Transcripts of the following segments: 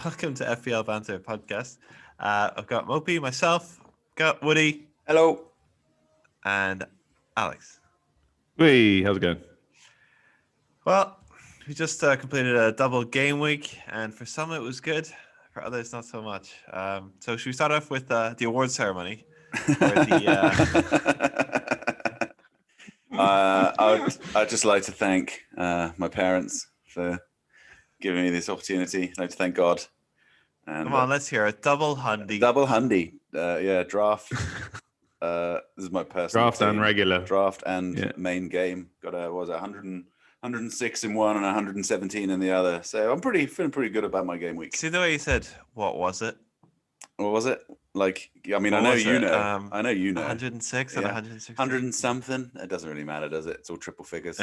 welcome to FPL Banter Podcast. I've got Mopey, myself, got Woody. Hello. And Alex. Hey, how's it going? Well, we just completed a double game week, and for some it was good, for others not so much. So should we start off with the award ceremony? I'd just like to thank my parents for giving me this opportunity. I'd like to thank God. And, come on, let's hear it. Double Hundy. Double Hundy. Draft. This is my personal draft team. and regular. Draft and main game. Got 106 in one and 117 in the other. So I'm feeling pretty good about my game week. See the way you said, what was it? What was it? Like, I mean, I know you know. 106 and 116. 100 and something. It doesn't really matter, does it? It's all triple figures.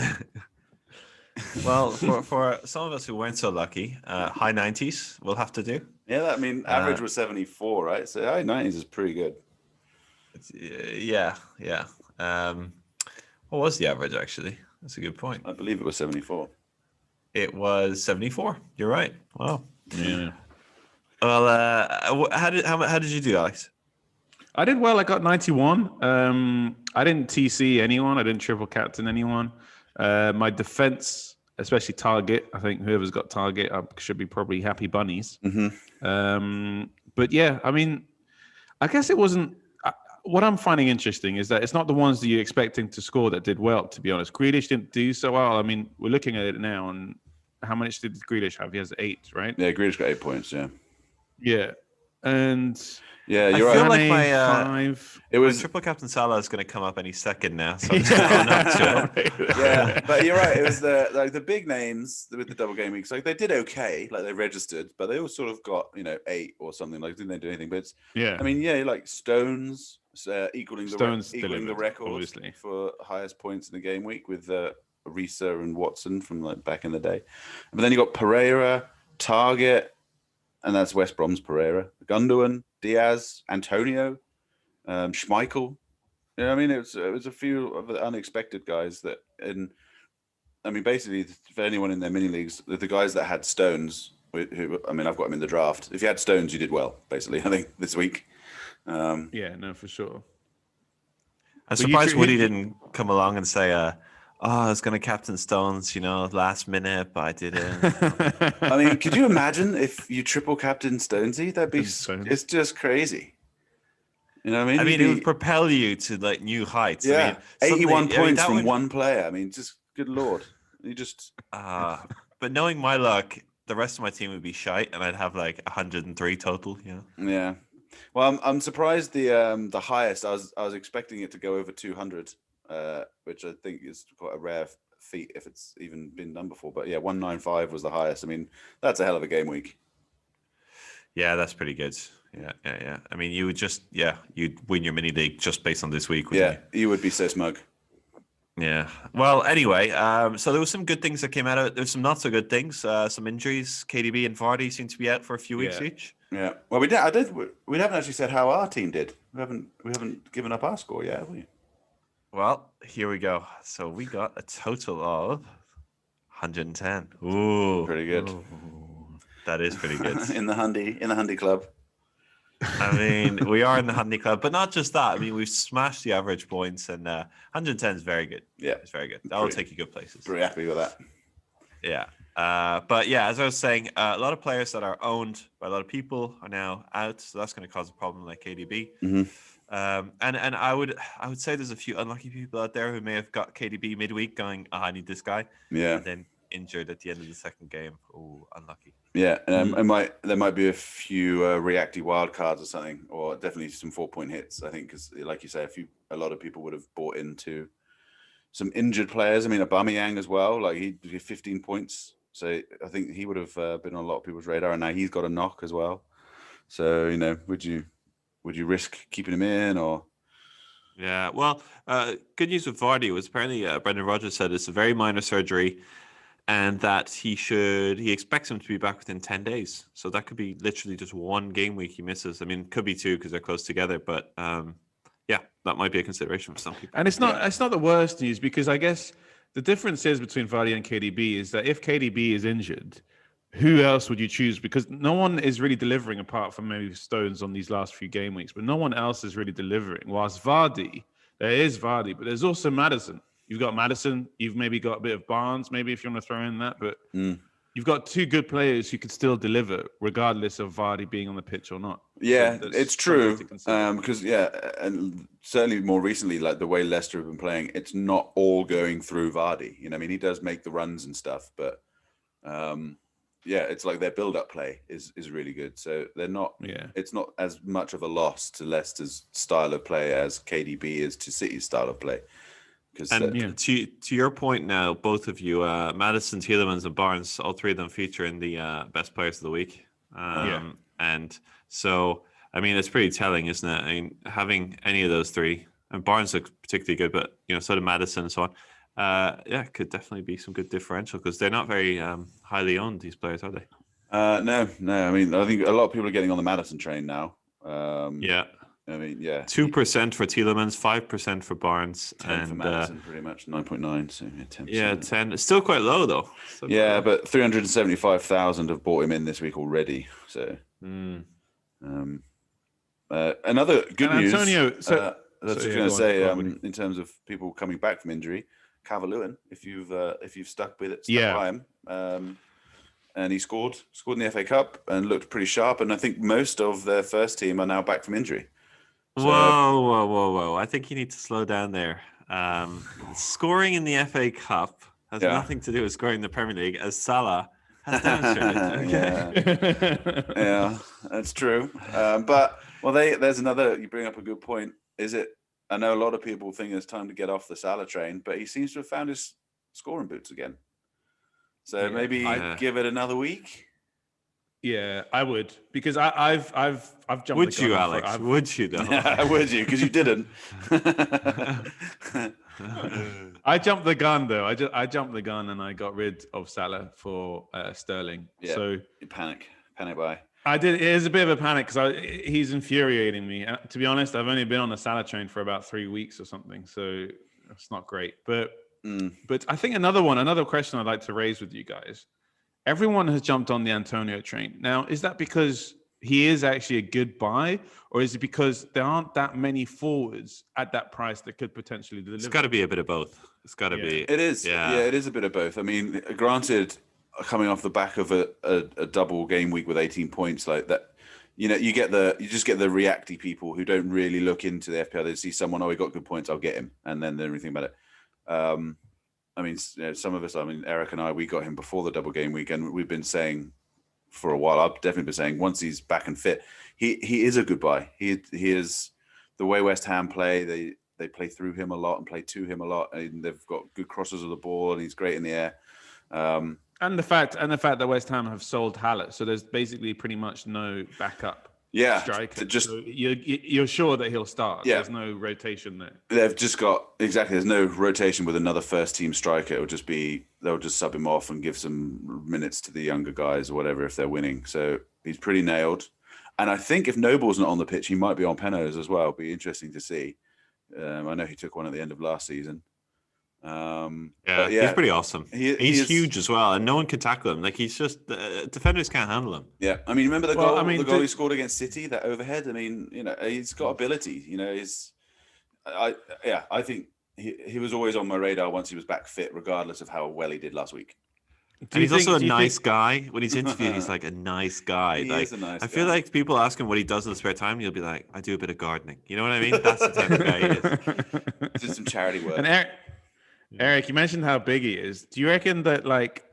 Well, for some of us who weren't so lucky, high 90s we'll have to do. Yeah, average was 74, right? So high 90s is pretty good. Yeah. What was the average, actually? That's a good point. I believe it was 74. It was 74. You're right. Wow. Yeah. Well, how did you do, Alex? I did well. I got 91. I didn't TC anyone. I didn't triple captain anyone. My defense, especially target, I think whoever's got target should be probably happy bunnies. Mm-hmm. But yeah, I mean, I guess it wasn't. What I'm finding interesting is that it's not the ones that you're expecting to score that did well, to be honest. Grealish didn't do so well. I mean, we're looking at it now, and how much did Grealish have? He has 8, right? Yeah, Grealish got 8 points, yeah. Yeah. And yeah, you're I feel right. like my triple captain Salah is going to come up any second now. So I'm just going up to him. Yeah, but you're right. It was the big names with the double game weeks. Like they did okay, like they registered, but they all sort of got 8 or something. Like didn't they do anything? But it's, I mean, like Stones equaling the record obviously for highest points in the game week with Risa and Watson from like back in the day. But then you got Pereira, Target, and that's West Brom's Pereira, Gundogan, Diaz, Antonio, Schmeichel. You know what I mean? It was a few of the unexpected guys that, basically for anyone in their mini leagues, the guys that had Stones, I've got them in the draft. If you had Stones, you did well, basically, I think, this week. Yeah, no, for sure. I'm surprised Woody didn't come along and say, I was going to captain Stones, last minute, but I didn't. I mean, could you imagine if you triple captain Stonesy? It's just crazy. You know what I mean? It would propel you to like new heights. Yeah, 81 points from one player. I mean, just good Lord. You just... But knowing my luck, the rest of my team would be shite, and I'd have like 103 total, Yeah. Well, I'm surprised the highest, I was expecting it to go over 200. Which I think is quite a rare feat if it's even been done before. But yeah, 195 was the highest. I mean, that's a hell of a game week. Yeah, that's pretty good. Yeah. I mean, you would you'd win your mini league just based on this week. You would be so smug. Yeah. Well, anyway, so there was some good things that came out of it. There's some not so good things. Some injuries. KDB and Vardy seem to be out for a few weeks each. Yeah. Well, we haven't actually said how our team did. We haven't given up our score yet, have we? Well, here we go. So we got a total of 110. Ooh, pretty good. Ooh, that is pretty good. in the Hundy Club. I mean, we are in the Hundy Club, but not just that. I mean, we've smashed the average points, and 110 is very good. Yeah, it's very good. That will take you good places. Pretty happy with that. Yeah. But yeah, as I was saying, a lot of players that are owned by a lot of people are now out, so that's going to cause a problem like KDB. Mm-hmm. And I would say there's a few unlucky people out there who may have got KDB midweek going, I need this guy. Yeah. And then injured at the end of the second game. Oh, unlucky. Yeah. There might be a few reacty wild cards or something, or definitely some 4-point hits, I think, because like you say, a lot of people would have bought into some injured players. I mean, Aubameyang as well, like he did 15 points. So I think he would have been on a lot of people's radar, and now he's got a knock as well. So, would you risk keeping him in or? Yeah, well, good news with Vardy was apparently Brendan Rodgers said it's a very minor surgery, and that he expects him to be back within 10 days. So that could be literally just one game week he misses. I mean, it could be 2 because they're close together, but that might be a consideration for some people. And it's not the worst news, because I guess the difference is between Vardy and KDB is that if KDB is injured, who else would you choose? Because no one is really delivering apart from maybe Stones on these last few game weeks, but no one else is really delivering. Whilst Vardy, there is Vardy, but there's also Maddison. You've got Maddison. You've maybe got a bit of Barnes, maybe if you want to throw in that, but you've got two good players who could still deliver regardless of Vardy being on the pitch or not. Yeah, So it's true. Because, and certainly more recently, like the way Leicester have been playing, it's not all going through Vardy. You know, I mean, he does make the runs and stuff, but it's like their build-up play is really good. So they're not. Yeah. It's not as much of a loss to Leicester's style of play as KDB is to City's style of play. And to your point now, both of you, Maddison, Tielemans, and Barnes, all three of them feature in the best players of the week. And so, I mean, it's pretty telling, isn't it? I mean, having any of those three, and Barnes looks particularly good, but so did Maddison and so on. Could definitely be some good differential because they're not very highly owned, these players, are they? No. I mean, I think a lot of people are getting on the Maddison train now. I mean, 2% for Tielemans, 5% for Barnes, 10 for Maddison, pretty much 9.9. So 10%. Yeah, 10. It's still quite low though. But 375,000 have bought him in this week already. So, another good news. Antonio, I was just going to say, in terms of people coming back from injury, Calvert-Lewin, if you've stuck with it, by him. And he scored in the FA Cup and looked pretty sharp. And I think most of their first team are now back from injury. So, whoa. I think you need to slow down there. Scoring in the FA Cup has nothing to do with scoring in the Premier League, as Salah has demonstrated. Yeah, that's true. There's another, you bring up a good point. I know a lot of people think it's time to get off the Salah train, but he seems to have found his scoring boots again. So maybe give it another week. Yeah, I would, because I've jumped. Would you, Alex? Would you though? Would you? Because you didn't. I jumped the gun though. I jumped the gun and I got rid of Salah for Sterling. Yeah, so you panic buy. I did. It is a bit of a panic because he's infuriating me. To be honest, I've only been on the Salah train for about 3 weeks or something, so it's not great. But I think another question I'd like to raise with you guys. Everyone has jumped on the Antonio train. Now, is that because he is actually a good buy, or is it because there aren't that many forwards at that price that could potentially deliver? It's got to be a bit of both. It's got to be. It is. Yeah, it is a bit of both. I mean, granted, coming off the back of a double game week with 18 points like that, you just get the reacty people who don't really look into the FPL. They see someone, he got good points, I'll get him, and then they don't really think about it. I mean, some of us, Eric and I, we got him before the double game week, and we've been saying for a while, I've definitely been saying once he's back and fit, he is a good buy. He is the way West Ham play. They play through him a lot and play to him a lot, and they've got good crosses of the ball, and he's great in the air. And the fact that West Ham have sold Haller, so there's basically pretty much no backup. Yeah, striker. So you're sure that he'll start. Yeah. There's no rotation there. They've just got there's no rotation with another first team striker. They'll just sub him off and give some minutes to the younger guys or whatever if they're winning. So he's pretty nailed. And I think if Noble's not on the pitch, he might be on Penos as well. It'll be interesting to see. I know he took one at the end of last season. He's pretty awesome. He's huge as well, and no one can tackle him. Like, he's just defenders can't handle him. Yeah, I mean, remember the goal he scored against City, that overhead. I mean, he's got ability. I think he was always on my radar once he was back fit, regardless of how well he did last week. And he's also a nice guy. When he's interviewed, he's like a nice guy. He is a nice guy. I feel like people ask him what he does in the spare time, he'll be like, I do a bit of gardening. You know what I mean? That's the type of guy he is. Just some charity work. And Eric, you mentioned how big he is. Do you reckon that, like,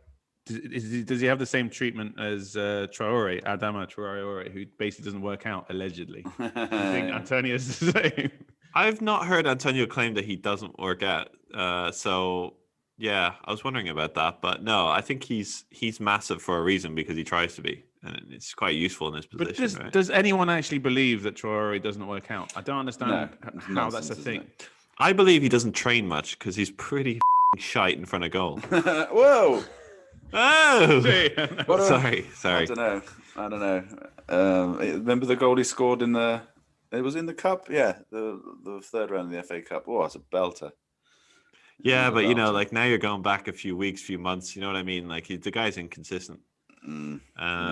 does he have the same treatment as Traore, Adama Traore, who basically doesn't work out, allegedly? Do you think Antonio's the same? I've not heard Antonio claim that he doesn't work out. So, yeah, I was wondering about that. But no, I think he's massive for a reason, because he tries to be. And it's quite useful in his position. But does anyone actually believe that Traore doesn't work out? I don't understand how that's a thing. I believe he doesn't train much because he's pretty shite in front of goal. Whoa! Oh! Sorry. I don't know. Remember the goal he scored it was in the cup? Yeah, the third round of the FA Cup. Oh, it's a belter. Yeah, but like, now you're going back a few weeks, few months. You know what I mean? Like, the guy's inconsistent. All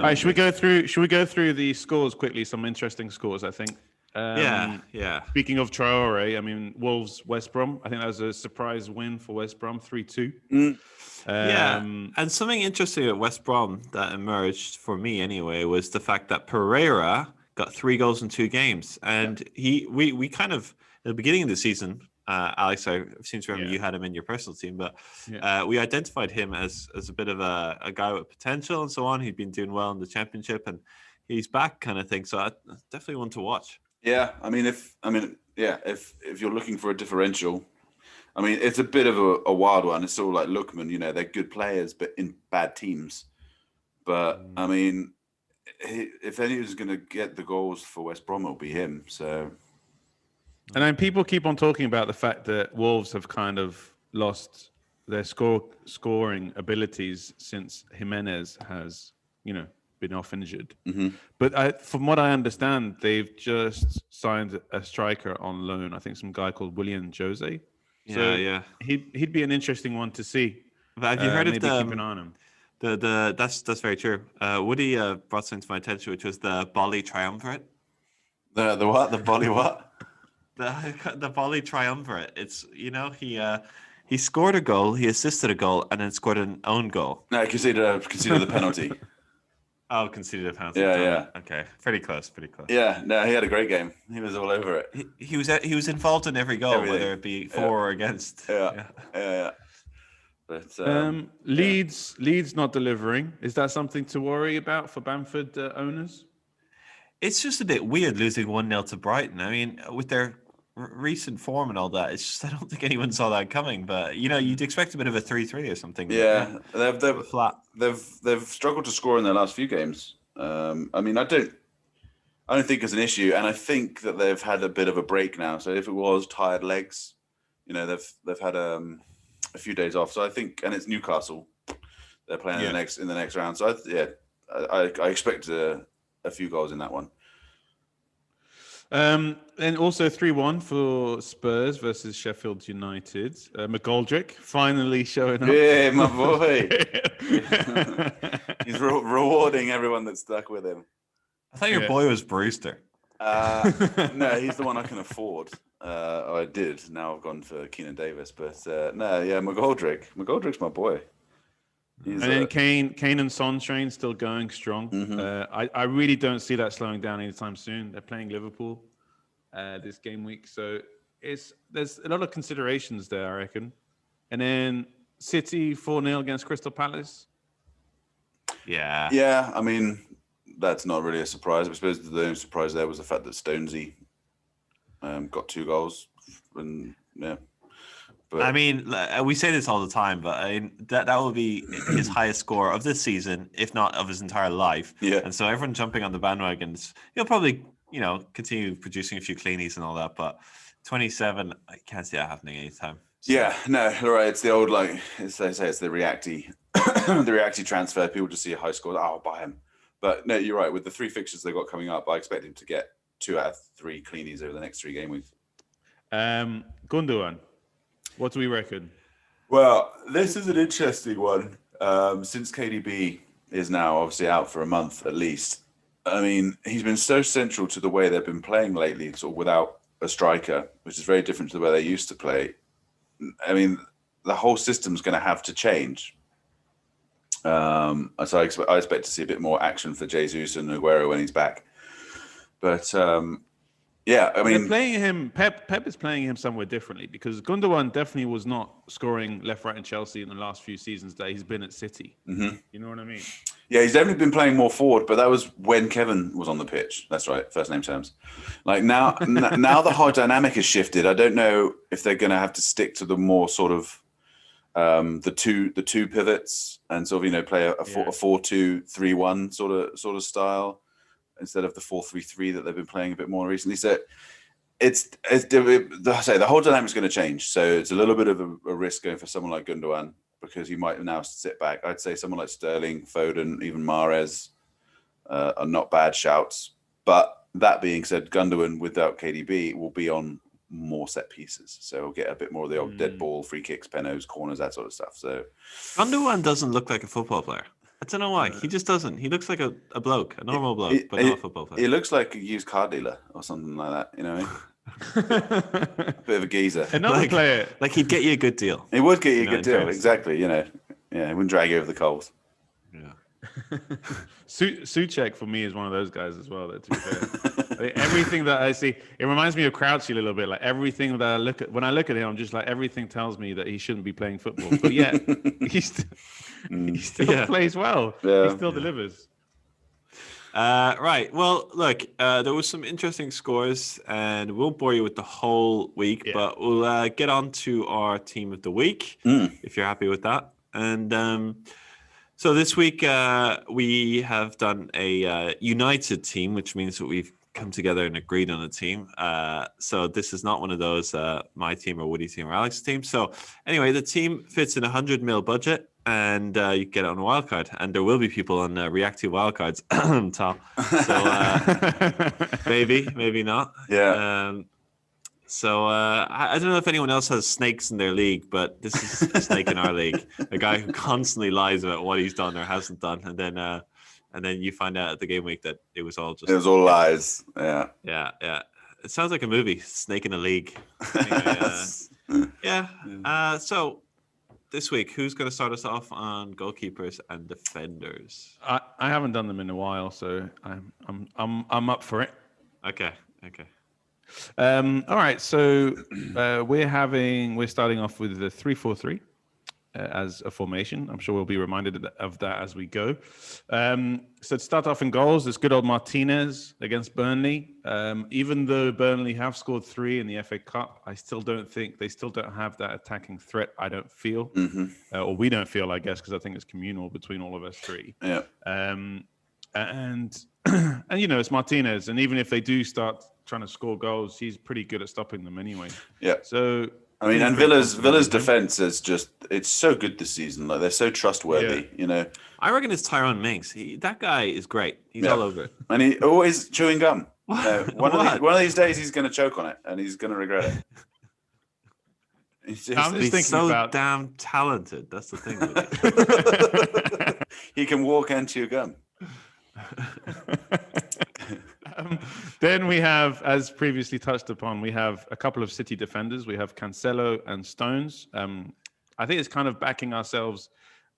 right, should we go through the scores quickly? Some interesting scores, I think. Yeah. Speaking of Traore, I mean, Wolves West Brom. I think that was a surprise win for West Brom, 3-2. And something interesting at West Brom that emerged for me anyway was the fact that Pereira got 3 goals in 2 games, and we kind of at the beginning of the season, Alex, I seem to remember you had him in your personal team, but we identified him as a bit of a guy with potential and so on. He'd been doing well in the Championship, and he's back, kind of thing. So I definitely want to watch. Yeah, if you're looking for a differential, I mean, it's a bit of a wild one. It's sort of like Lookman, they're good players, but in bad teams. But I mean, if anyone's going to get the goals for West Brom, it'll be him. So, and then people keep on talking about the fact that Wolves have kind of lost their scoring abilities since Jimenez has, been off injured. Mm-hmm. But from what I understand, they've just signed a striker on loan. I think some guy called William Jose. So he'd be an interesting one to see. But have you heard of keep an eye on him? That's very true. Woody brought something to my attention, which was the Bolly Triumvirate. The what? The Bolly what? The Bolly Triumvirate. It's he scored a goal, he assisted a goal, and then scored an own goal. No, consider the penalty. Oh, conceded a penalty. Yeah. Okay, pretty close. Yeah, no, he had a great game. He was all over it. He was involved in every goal, everything. Whether it be for or against. Yeah. But Leeds not delivering. Is that something to worry about for Bamford owners? It's just a bit weird losing 1-0 to Brighton. I mean, with their recent form and all that, it's just I don't think anyone saw that coming. But you'd expect a bit of a 3-3 or something. Yeah, they've flat. They've struggled to score in their last few games. I mean, I don't think it's an issue, and I think that they've had a bit of a break now. So if it was tired legs, they've had a few days off. So I think, and it's Newcastle, they're playing in the next round. So I expect a few goals in that one. And also 3-1 for Spurs versus Sheffield United. McGoldrick finally showing up. Yeah, my boy. He's rewarding everyone that stuck with him. I thought your boy was Brewster. No, he's the one I can afford. I did. Now I've gone for Keenan Davis. But McGoldrick. McGoldrick's my boy. And then Kane and Son train still going strong. Mm-hmm. I really don't see that slowing down anytime soon. They're playing Liverpool this game week, so there's a lot of considerations there, I reckon. And then City 4-0 against Crystal Palace. Yeah. I mean, that's not really a surprise. I suppose the only surprise there was the fact that Stonesy got 2 goals, and But, I mean, we say this all the time, but that will be his highest score of this season, if not of his entire life. Yeah. And so everyone jumping on the bandwagons, he'll probably, continue producing a few cleanies and all that. But 27, I can't see that happening anytime. So. Yeah, no, right. It's the old, as they say, it's the reacty, the reacty transfer. People just see a high score. I'll buy him. But no, you're right. With the 3 fixtures they've got coming up, I expect him to get 2 out of 3 cleanies over the next 3 game weeks. Gundogan. What do we reckon? Well, this is an interesting one. Since KDB is now obviously out for a month at least, I mean, he's been so central to the way they've been playing lately, sort of without a striker, which is very different to the way they used to play. I mean, the whole system's going to have to change. So I expect to see a bit more action for Jesus and Aguero when he's back. But yeah, I mean, they're playing him. Pep is playing him somewhere differently because Gundogan definitely was not scoring left, right, in Chelsea in the last few seasons that he's been at City. Mm-hmm. You know what I mean? Yeah, he's definitely been playing more forward, but that was when Kevin was on the pitch. That's right, first name terms. Like now the whole dynamic has shifted. I don't know if they're going to have to stick to the more sort of the two pivots and sort of play a 4-2-3-1 sort of style, instead of the 4-3-3 that they've been playing a bit more recently. So the whole dynamic's going to change. So it's a little bit of a risk going for someone like Gundogan because he might now sit back. I'd say someone like Sterling, Foden, even Mahrez are not bad shouts. But that being said, Gundogan without KDB will be on more set pieces. So he'll get a bit more of the old dead ball, free kicks, penos, corners, that sort of stuff. So Gundogan doesn't look like a football player. don't know why. He just doesn't. He looks like a bloke, a normal bloke, but not a football player. He looks like a used car dealer or something like that. You know, bit of a geezer. Another player, like he'd get you a good deal. He would get you a good deal, fairness. exactly. You know, yeah, he wouldn't drag you over the coals. Yeah. Soucek for me is one of those guys as well. That to be fair, like, everything that I see, it reminds me of Crouchy a little bit. Like everything that I look at, when I look at him, I'm just like everything tells me that he shouldn't be playing football. But yet he still plays well. Yeah. He still delivers. Right. Well, look, there was some interesting scores, and we won't bore you with the whole week, but we'll get on to our team of the week, if you're happy with that. And so this week we have done a united team, which means that we've come together and agreed on a team. So this is not one of those my team or Woodie's team or Alex's team. So anyway, the team fits in 100 mil budget, and you can get it on a wildcard. And there will be people on reactive wildcards, Tal. So maybe not. Yeah. So I don't know if anyone else has snakes in their league, but this is a snake in our league. A guy who constantly lies about what he's done or hasn't done, and then you find out at the game week that it was all lies. Yeah. Yeah. It sounds like a movie, Snake in a League. Anyway, so this week, who's going to start us off on goalkeepers and defenders? I haven't done them in a while, so I'm up for it. Okay. All right, so we're starting off with the 3-4-3 as a formation. I'm sure we'll be reminded of that as we go. So to start off in goals, it's good old Martinez against Burnley. Even though Burnley have scored 3 in the FA Cup, I still don't think they don't have that attacking threat. I don't feel, or we don't feel, I guess, because I think it's communal between all of us 3. Yeah. And you know, it's Martinez, and even if they do start trying to score goals, he's pretty good at stopping them anyway. Yeah. So I mean, and Villa's defense is it's so good this season. Like they're so trustworthy, you know. I reckon it's Tyrone Mings. That guy is great. He's all over it. And he always chewing gum. One of these days he's going to choke on it and he's going to regret it. He's so damn talented. That's the thing with it. He can walk and chew gum. Then we have, as previously touched upon, we have a couple of City defenders. We have Cancelo and Stones. I think it's kind of backing ourselves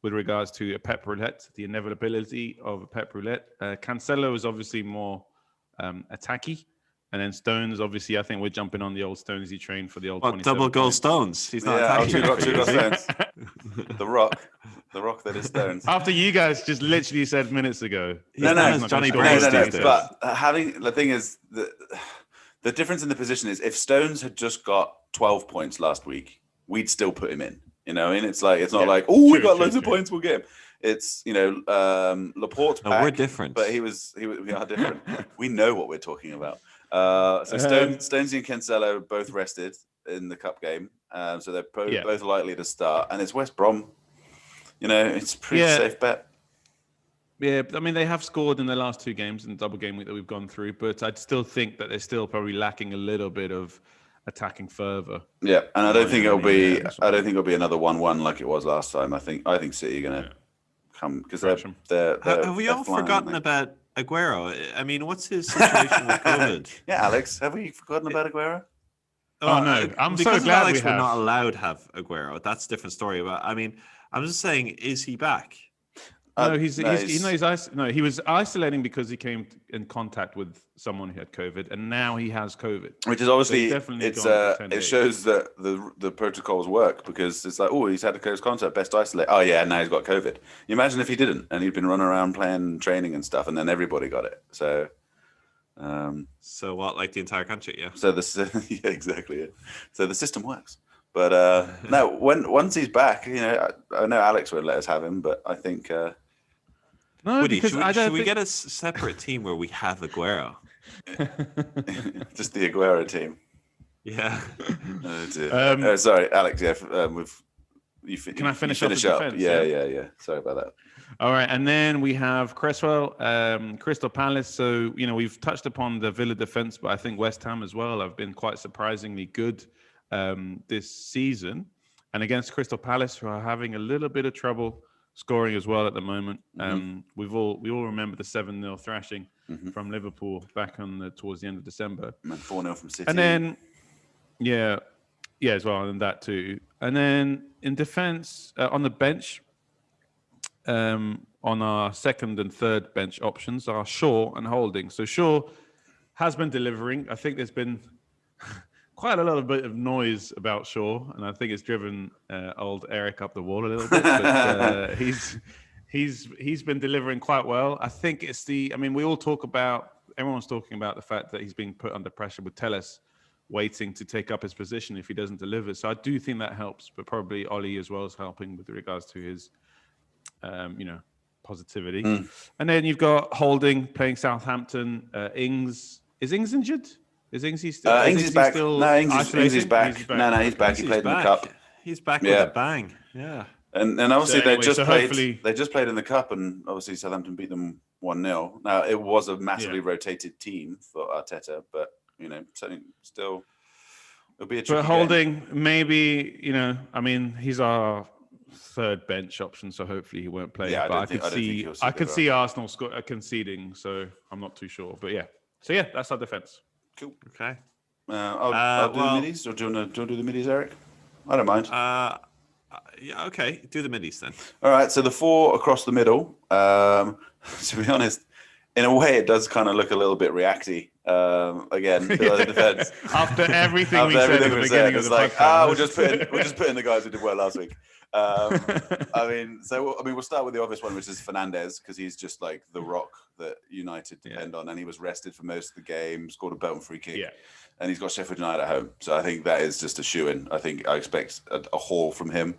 with regards to a Pep Roulette, the inevitability of a Pep Roulette. Cancelo is obviously more attacky. And then Stones, obviously, I think we're jumping on the old Stonesy train for the old 27 double goal Stones. He's not attacking. Two goal Stones. The rock that is Stones. After you guys just literally said minutes ago. No. Johnny But the thing is, the difference in the position is if Stones had just got 12 points last week, we'd still put him in. You know, and it's like we got loads of points, we'll get him. It's Laporte's back. We're different, but we are different. We know what we're talking about. So Stonesy and Cancelo both rested in the cup game, so they're both likely to start. And it's West Brom. You know, it's a pretty safe bet. Yeah, I mean, they have scored in the last 2 games in the double game week that we've gone through, but I'd still think that they're still probably lacking a little bit of attacking fervor. Yeah, and I don't think it'll be another 1-1 like it was last time. I think City are going to come because they're have we all forgotten about Aguero? I mean, what's his situation with COVID? Yeah, Alex, have we forgotten about Aguero? Oh no, I'm because so glad Alex we're not allowed to have Aguero. That's a different story. But I mean, I'm just saying, is he back? No, he was isolating because he came in contact with someone who had COVID, and now he has COVID. Which is obviously so it shows that the protocols work because it's like, oh, he's had a close contact, best isolate. Oh yeah, now he's got COVID. You imagine if he didn't and he'd been running around playing training and stuff, and then everybody got it. So, so what? Like the entire country, yeah. So yeah, exactly. Yeah. So the system works. But no, once he's back, you know, I know Alex would let us have him, but I think. No, Woodie, because should we get a separate team where we have Aguero? Just the Aguero team. Yeah. Sorry, Alex. Yeah, can I finish up? Defense, yeah. Sorry about that. All right, and then we have Cresswell, Crystal Palace. So we've touched upon the Villa defense, but I think West Ham as well have been quite surprisingly good this season. And against Crystal Palace, who are having a little bit of trouble scoring as well at the moment. We all remember the 7-0 thrashing from Liverpool back on towards the end of December. And 4-0 from City. And then, yeah, as well, and that too. And then in defense, on the bench, on our second and third bench options are Shaw and Holding. So Shaw has been delivering. I think there's been quite a lot of bit of noise about Shaw, and I think it's driven old Eric up the wall a little bit. But he's been delivering quite well. I think it's everyone's talking about the fact that he's being put under pressure with Telles waiting to take up his position if he doesn't deliver. So I do think that helps, but probably Ollie as well is helping with regards to his, positivity. And then you've got Holding playing Southampton. Ings. Is Ings injured? Is Ings still? Ings is back. Still no, Ings is back. He's No, he's back. He played in the cup. He's back with a bang. Yeah. And obviously So anyway, they just played in the cup, and obviously Southampton beat them 1-0. Now it was a massively rotated team for Arteta, but still it'll be a tricky But Holding, game. maybe he's our third bench option, so hopefully he won't play. Yeah, but I could see Arsenal conceding, so I'm not too sure. But that's our defense. Cool. Okay. I'll do the middies, or do you want to do the middies, Eric? I don't mind. Yeah, okay. Do the middies then. All right, so the four across the middle, to be honest, in a way, it does kind of look a little bit reacty. Again, the defense. After everything we said at the beginning of the podcast. we're just putting the guys who did well last week. We'll start with the obvious one, which is Fernandes, because he's just like the rock that United depend on, and he was rested for most of the game, scored a Belton free kick, and he's got Sheffield United at home. So I think that is just a shoo-in. I expect a haul from him.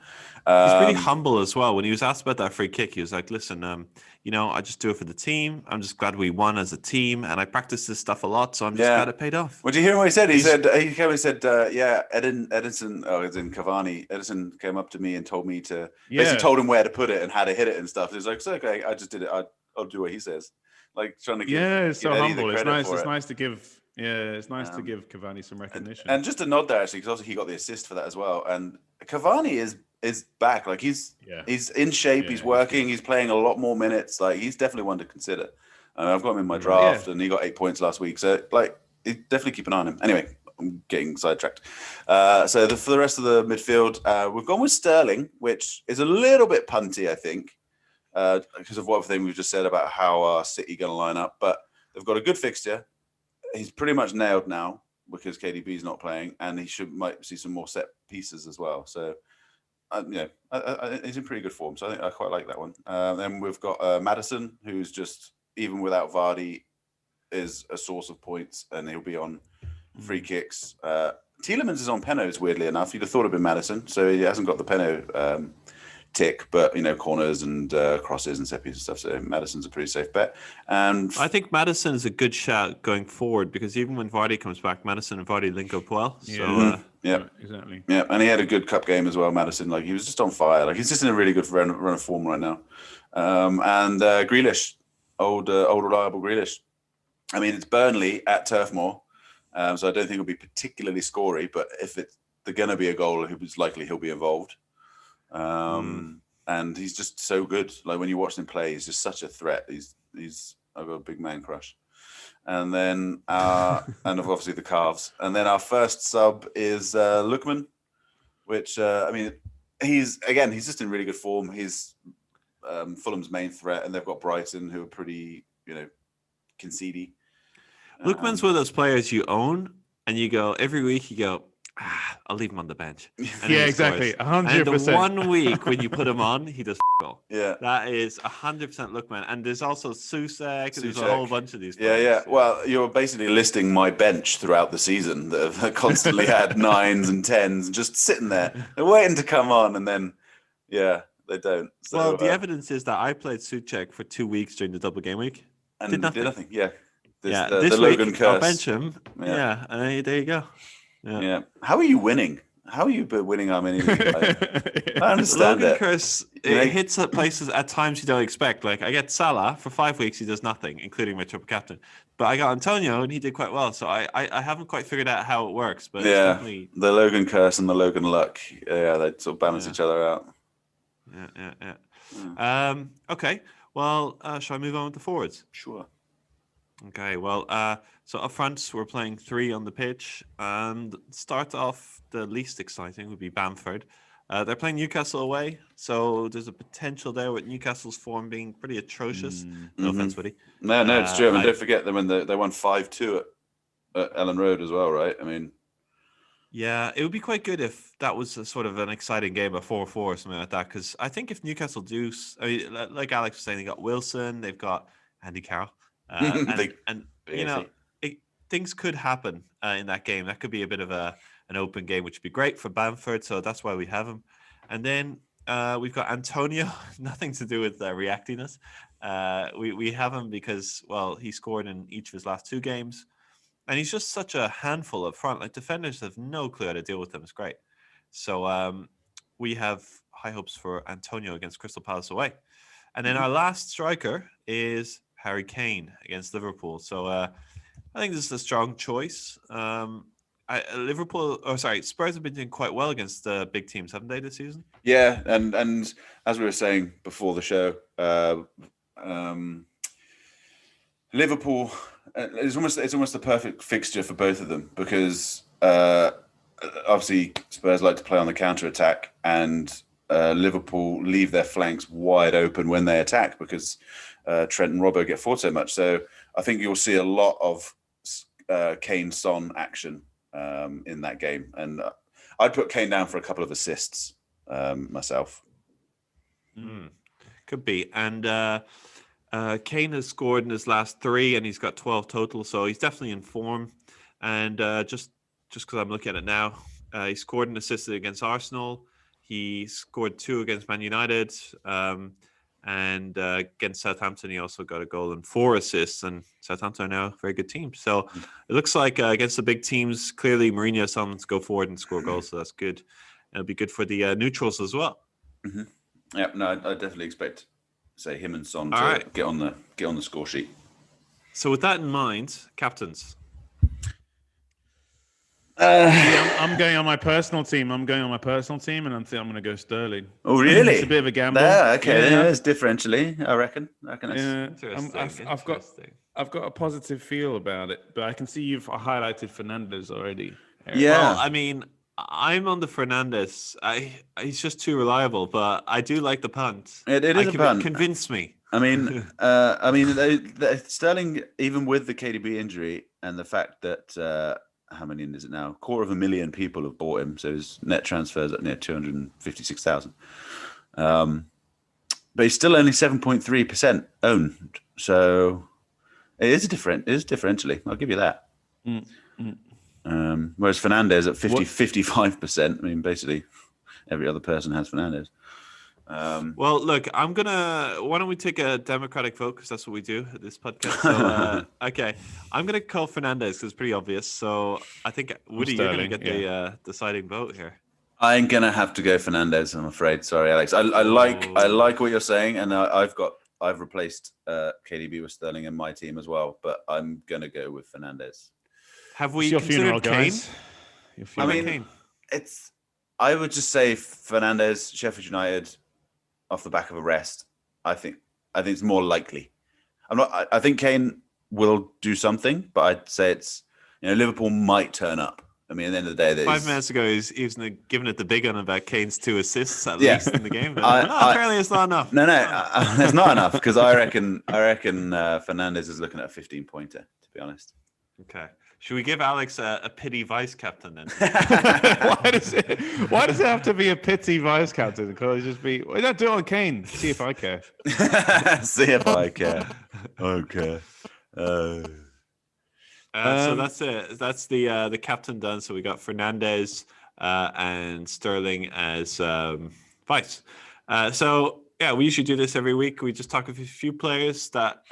He's really humble as well. When he was asked about that free kick, he was like, listen, I just do it for the team. I'm just glad we won as a team, and I practice this stuff a lot, so I'm just glad it paid off. Well, did you hear what he said? He said, Edison, as in Cavani, Edison came up to me and told me to, basically told him where to put it and how to hit it and stuff. He's like, so, okay, I just did it. I'll do what he says. Like trying to give it's so humble. It's nice. It's it. nice to give. Yeah, it's nice to give Cavani some recognition. And just a nod there, actually, because also he got the assist for that as well. And Cavani is back. Like he's in shape. He's working. He's playing a lot more minutes. Like he's definitely one to consider. I've got him in my draft, and he got 8 points last week. So definitely keep an eye on him. Anyway, I'm getting sidetracked. For the rest of the midfield, we've gone with Sterling, which is a little bit punty, I think, because of what thing we've just said about how City going to line up. But they've got a good fixture. He's pretty much nailed now because KDB's not playing, and he might see some more set pieces as well. So, he's in pretty good form. So I think I quite like that one. Then we've got Maddison, who's just, even without Vardy, is a source of points, and he'll be on free kicks. Tielemans is on penos, weirdly enough. You'd have thought it'd been Maddison, so he hasn't got the peno tick, but corners and crosses and set pieces and stuff. So Maddison's a pretty safe bet. And I think Maddison is a good shout going forward, because even when Vardy comes back, Maddison and Vardy link up well. So exactly. Yeah, and he had a good cup game as well, Maddison. Like he was just on fire. Like he's just in a really good run of form right now. And Grealish, old reliable Grealish. I mean, it's Burnley at Turf Moor, so I don't think it'll be particularly scory. But if they're going to be a goal, it's likely he'll be involved. And he's just so good. Like when you watch him play, he's just such a threat. I've got a big man crush. And then and obviously the calves. And then our first sub is Lookman, which he's just in really good form. He's Fulham's main threat, and they've got Brighton, who are pretty concedey. Lookman's one of those players you own, and you go every week. You go, I'll leave him on the bench. Yeah, exactly. 100%. And the 1 week when you put him on, he does all. Yeah. That is 100% Lookman. And there's also Soucek. There's a whole bunch of these players. Yeah. Well, you're basically listing my bench throughout the season that have constantly had 9s and 10s just sitting there. They're waiting to come on, and then, they don't. So, well, the evidence is that I played Soucek for 2 weeks during the double game week. And did nothing. Yeah. This the week, Logan curse. I'll bench him. Yeah. And there you go. Yeah. How are you winning? How are you winning our mini league? I understand Logan it. curse, it hits at places at times you don't expect. Like I get Salah for 5 weeks, he does nothing, including my triple captain. But I got Antonio and he did quite well. So I haven't quite figured out how it works. But it's definitely... the Logan curse and the Logan luck. Yeah, they sort of balance each other out. Yeah. Okay. Well, shall I move on with the forwards? Sure. Okay. Well, so up front, we're playing 3 on the pitch. And start off, the least exciting would be Bamford. They're playing Newcastle away, so there's a potential there with Newcastle's form being pretty atrocious. No offense, Woodie. No, it's true. I mean, don't forget them when they won 5-2 at Ellen Road as well, right? I mean, yeah, it would be quite good if that was a sort of an exciting game, a 4-4 or something like that. Because I think if Newcastle do, I mean, like Alex was saying, they got Wilson, they've got Andy Carroll, and you know, things could happen in that game. That could be a bit of an open game, which would be great for Bamford. So that's why we have him. And then we've got Antonio. Nothing to do with reactiness. We have him because, well, he scored in each of his last 2 games. And he's just such a handful up front. Like, defenders have no clue how to deal with him. It's great. So we have high hopes for Antonio against Crystal Palace away. And then our last striker is Harry Kane against Liverpool. So I think this is a strong choice. Spurs have been doing quite well against big teams, haven't they, this season? Yeah, and as we were saying before the show, Liverpool, it's almost the perfect fixture for both of them because obviously Spurs like to play on the counter attack, and Liverpool leave their flanks wide open when they attack because Trent and Robbo get forward so much. So I think you'll see a lot of Kane-Son action in that game, and I'd put Kane down for a couple of assists myself. Could be. And Kane has scored in his last 3, and he's got 12 total, so he's definitely in form. And just because I'm looking at it now, he scored and assisted against Arsenal. He scored 2 against Man United, and against Southampton, he also got a goal and 4 assists. And Southampton are now a very good team. So it looks like against the big teams, clearly Mourinho's on to go forward and score goals, so that's good. It'll be good for the neutrals as well. Mm-hmm. Yeah, no, I definitely expect, say, him and Son to get on the score sheet. So with that in mind, captains. I'm going on my personal team. And I think I'm going to go Sterling. Oh, really? It's a bit of a gamble. Okay, yeah, it's differentially, I reckon. I've got a positive feel about it, but I can see you've highlighted Fernandes already. Yeah. Well, I mean, I'm on the Fernandes. He's just too reliable, but I do like the punt. It is a punt. Convince me. I mean, Sterling, even with the KDB injury and the fact that how many is it now? 250,000 people have bought him, so his net transfers at near 256,000. But he's still only 7.3% owned, so it is differentially. I'll give you that. Whereas Fernandes at 55%. I mean, basically, every other person has Fernandes. Well, look, why don't we take a democratic vote, because that's what we do at this podcast. So, okay, I'm going to call Fernandes because it's pretty obvious. So I think, Woody, you're going to get the deciding vote here. I'm going to have to go Fernandes, I'm afraid. Sorry, Alex. I like what you're saying, and I've replaced KDB with Sterling in my team as well, but I'm going to go with Fernandes. Have we considered Kane? Kane. I would just say Fernandes, Sheffield United, off the back of a rest. I think it's more likely. I think Kane will do something, but I'd say it's Liverpool might turn up. I mean, at the end of the day, 5 minutes ago, he was giving it the big one about Kane's 2 assists at least in the game. Apparently, it's not enough. No, it's not enough because I reckon Fernandes is looking at a 15-pointer. To be honest. Okay. Should we give Alex a pity vice captain then? Why does it have to be a pity vice captain? Because just be, why not do it on Kane? See if I care. See if I care. Okay. So that's it. That's the captain done. So we got Fernandes and Sterling as vice. So yeah, we usually do this every week. We just talk of a few players that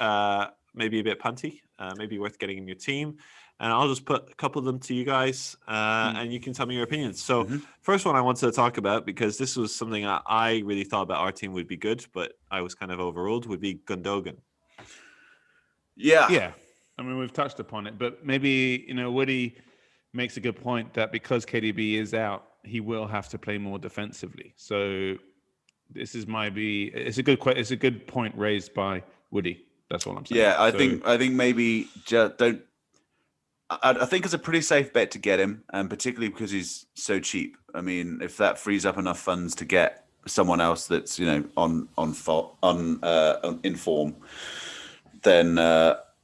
may be a bit punty, maybe worth getting in your team. And I'll just put a couple of them to you guys, and you can tell me your opinions. So first one I wanted to talk about, because this was something I really thought about our team would be good, but I was kind of overruled, would be Gundogan. Yeah. I mean, we've touched upon it, but maybe, Woody makes a good point that because KDB is out, he will have to play more defensively. So It's a good point raised by Woody. That's all I'm saying. Yeah, I think maybe just don't. I think it's a pretty safe bet to get him, and particularly because he's so cheap. I mean, if that frees up enough funds to get someone else that's in form, then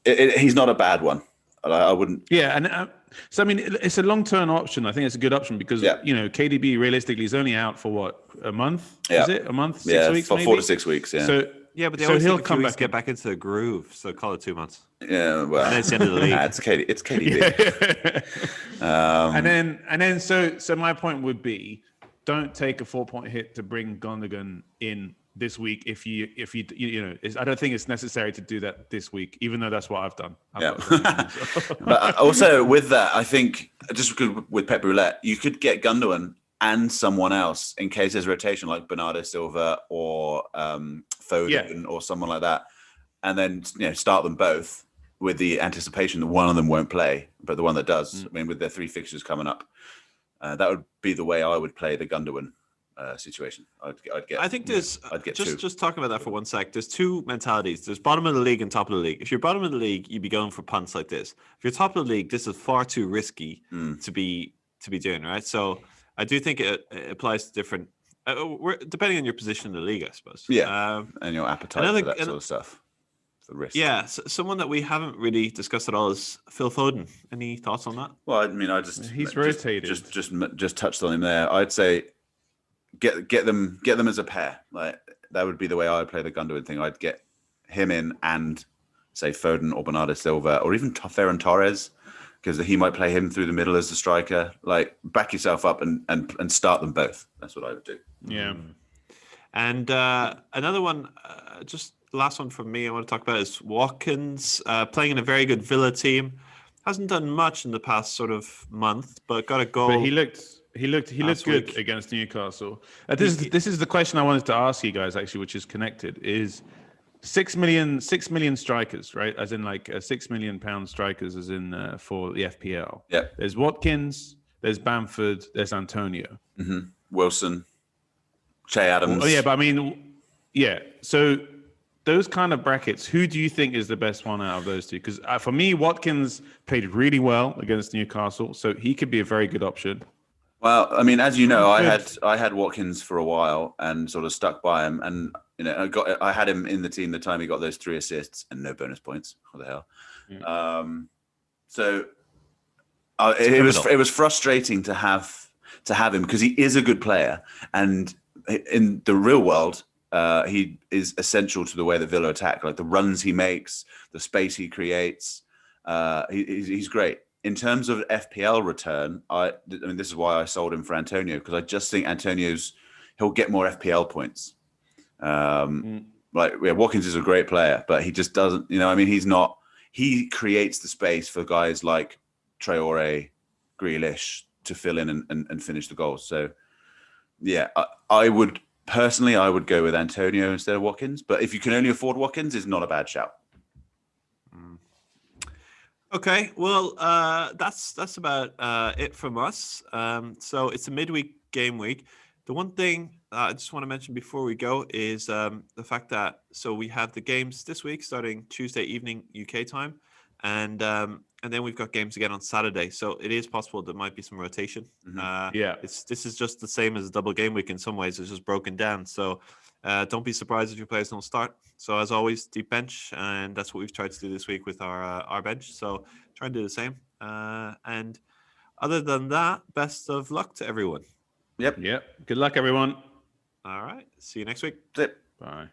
he's not a bad one. I wouldn't. Yeah, and so I mean, it's a long-term option. I think it's a good option because KDB realistically is only out for what, a month? Yeah. Is it a month? 6 weeks? For maybe? 4 to 6 weeks. Yeah. So Yeah, but they So always he'll take a few come weeks back to get back into the groove. So call it 2 months. Yeah, well, And it's the end of the league. it's KDB. and then so my point would be, don't take a 4-point hit to bring Gundogan in this week if you I don't think it's necessary to do that this week, even though that's what I've done. But also with that, I think just with Pep Roulette, you could get Gundogan and someone else in case there's rotation, like Bernardo Silva or Foden or someone like that, and then start them both with the anticipation that one of them won't play, but the one that does. I mean, with their 3 fixtures coming up, that would be the way I would play the Gundogan situation. I think there's I'd get just talking about that for 1 sec. There's two mentalities. There's bottom of the league and top of the league. If you're bottom of the league, you'd be going for punts like this. If you're top of the league, this is far too risky to be doing, right? So I do think it applies to different, depending on your position in the league, I suppose. Yeah, and your appetite for that sort of stuff. The risk. Yeah, someone that we haven't really discussed at all is Phil Foden. Any thoughts on that? Well, I mean, he's rotated. Just touched on him there. I'd say get them as a pair. Like that would be the way I would play the Gundogan thing. I'd get him in and say Foden or Bernardo Silva or even Ferran Torres, because he might play him through the middle as the striker. Like back yourself up and start them both. That's what I would do. Yeah. And another one, just last one from me I want to talk about is Watkins, playing in a very good Villa team. Hasn't done much in the past sort of month, but got a goal. But he looked good week against Newcastle. This is the question I wanted to ask you guys, actually, which is connected, is 6 million strikers, right? As in like £6 million strikers, as in for the FPL. Yeah. There's Watkins, there's Bamford, there's Antonio. Mm-hmm. Wilson, Che Adams. Oh yeah, but I mean, yeah. So those kind of brackets, who do you think is the best one out of those two? Because for me, Watkins played really well against Newcastle, so he could be a very good option. Well, I mean, as you know, I had Watkins for a while and sort of stuck by him, and I had him in the team the time he got those 3 assists and no bonus points. What the hell? Yeah. So it was frustrating to have him because he is a good player, and in the real world, he is essential to the way that Villa attack. Like the runs he makes, the space he creates, he's great. In terms of FPL return, I mean, this is why I sold him for Antonio, because I just think he'll get more FPL points. Watkins is a great player, but he just doesn't, he creates the space for guys like Traore, Grealish to fill in and finish the goals. So yeah, I would go with Antonio instead of Watkins, but if you can only afford Watkins, it's not a bad shout. Okay, well, that's about it from us. So it's a midweek game week. The one thing I just want to mention before we go is the fact that we have the games this week starting Tuesday evening UK time, and then we've got games again on Saturday. So it is possible there might be some rotation. Mm-hmm. This is just the same as a double game week in some ways. It's just broken down. So don't be surprised if your players don't start. So as always, deep bench, and that's what we've tried to do this week with our bench. So try and do the same. And other than that, best of luck to everyone. Yep. Good luck, everyone. All right. See you next week. That's it. Bye.